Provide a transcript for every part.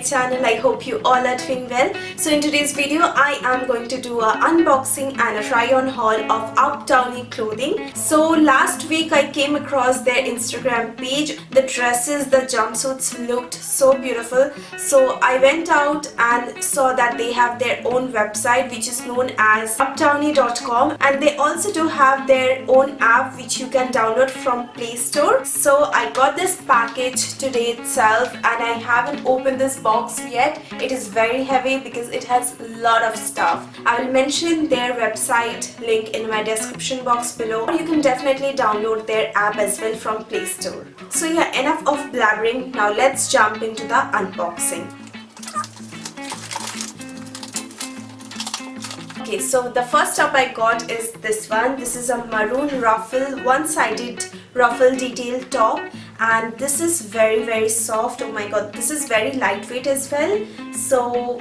channel. I hope you all are doing well. So in today's video I am going to do an unboxing and a try on haul of Uptownie clothing. So last week I came across their Instagram page. The dresses, the jumpsuits looked so beautiful. So I went out and saw that they have their own website which is known as Uptownie.com, and they also do have their own app which you can download from Play Store. So I got this package today itself and I haven't opened this box yet. It is very heavy because it has a lot of stuff. I will mention their website link in my description box below. You can definitely download their app as well from Play Store. So yeah, enough of blabbering. Now let's jump into the unboxing. Okay, so the first top I got is this one. This is a maroon ruffle, one-sided ruffle detail top, and this is very soft. Oh my god, this is very lightweight as well. So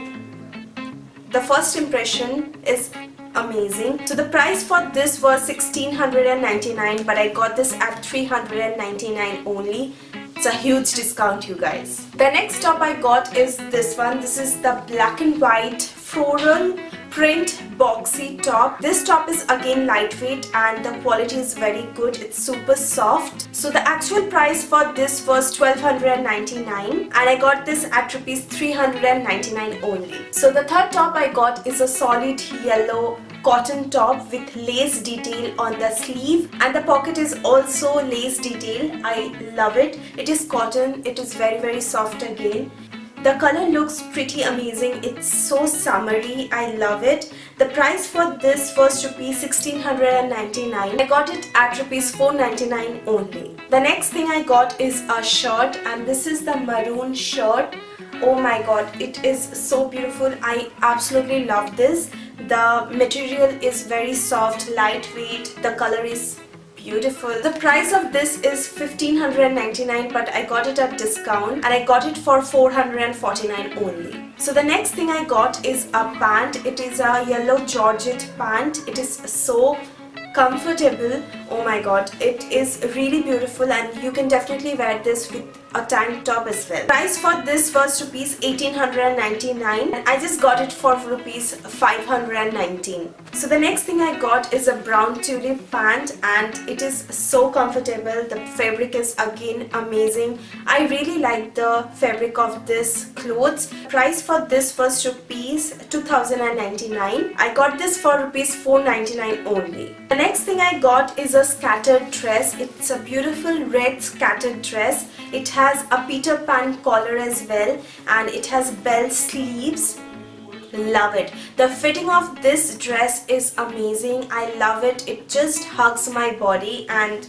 the first impression is amazing. So the price for this was 1699, but I got this at 399 only. It's a huge discount, you guys. The next top I got is this one. This is the black and white floral print boxy top. This top is again lightweight and the quality is very good. It's super soft. So the actual price for this was 1299 and I got this at rupees 399 only. So the third top I got is a solid yellow cotton top with lace detail on the sleeve, and the pocket is also lace detail. I love it. It is cotton. It is very soft again. The color looks pretty amazing. It's so summery. I love it. The price for this was rupees 1699. I got it at rupees 499 only. The next thing I got is a shirt, and this is the maroon shirt. Oh my god, it is so beautiful. I absolutely love this. The material is very soft, lightweight. The color is beautiful. The price of this is 1599, but I got it at discount and I got it for 449 only. So the next thing I got is a pant. It is a yellow Georgette pant. It is so comfortable. Oh my god, it is really beautiful and you can definitely wear this with a tank top as well. Price for this was rupees 1899 and I just got it for rupees 519. So the next thing I got is a brown tulip pant and it is so comfortable. The fabric is again amazing. I really like the fabric of this clothes. Price for this was rupees 2099. I got this for rupees 499 only. The next thing I got is a scattered dress. It's a beautiful red scattered dress. It has a Peter Pan collar as well and it has bell sleeves. Love it. The fitting of this dress is amazing. I love it. It just hugs my body and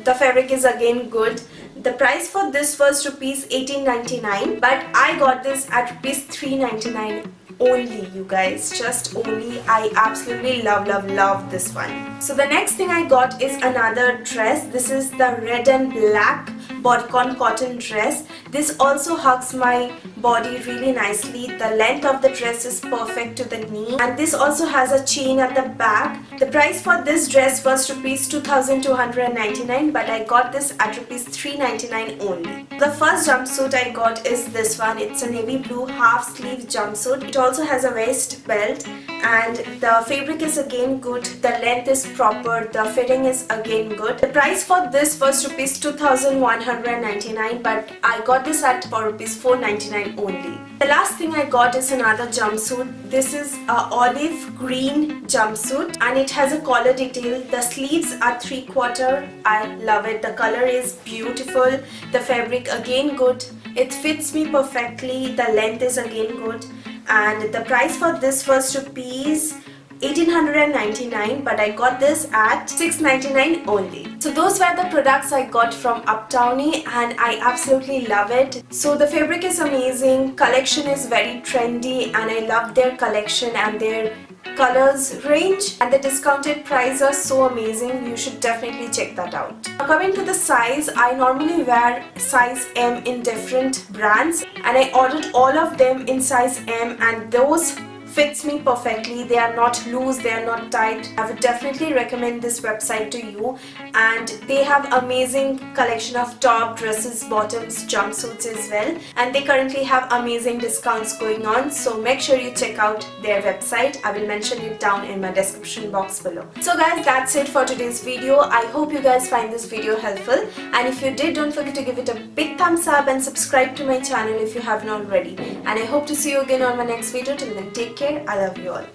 the fabric is again good. The price for this was rupees 1899, but I got this at rupees 399 only, you guys. Just only. I absolutely love this one. So the next thing I got is another dress. This is the red and black Botcon cotton dress. This also hugs my body really nicely. The length of the dress is perfect to the knee and this also has a chain at the back. The price for this dress was rupees 2299, but I got this at rupees 399 only. The first jumpsuit I got is this one. It's a navy blue half sleeve jumpsuit. It also has a waist belt and the fabric is again good. The length is proper. The fitting is again good. The price for this was rupees 2199, but I got this at for rupees 499 only. The last thing I got is another jumpsuit. This is a olive green jumpsuit and it has a collar detail. The sleeves are 3/4. I love it. The color is beautiful. The fabric again good. It fits me perfectly. The length is again good. And the price for this was rupees 1899, but I got this at 699 only. So those were the products I got from Uptownie and I absolutely love it. So the fabric is amazing, collection is very trendy and I love their collection and their colors range, and the discounted price are so amazing. You should definitely check that out. Now coming to the size, I normally wear size M in different brands and I ordered all of them in size M and those fits me perfectly. They are not loose, they are not tight. I would definitely recommend this website to you, and they have amazing collection of top, dresses, bottoms, jumpsuits as well, and they currently have amazing discounts going on, so make sure you check out their website. I will mention it down in my description box below. So guys, that's it for today's video. I hope you guys find this video helpful, and if you did, don't forget to give it a big thumbs up and subscribe to my channel if you haven't already. And I hope to see you again on my next video. Till then, take care. I love you all.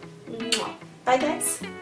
Bye guys.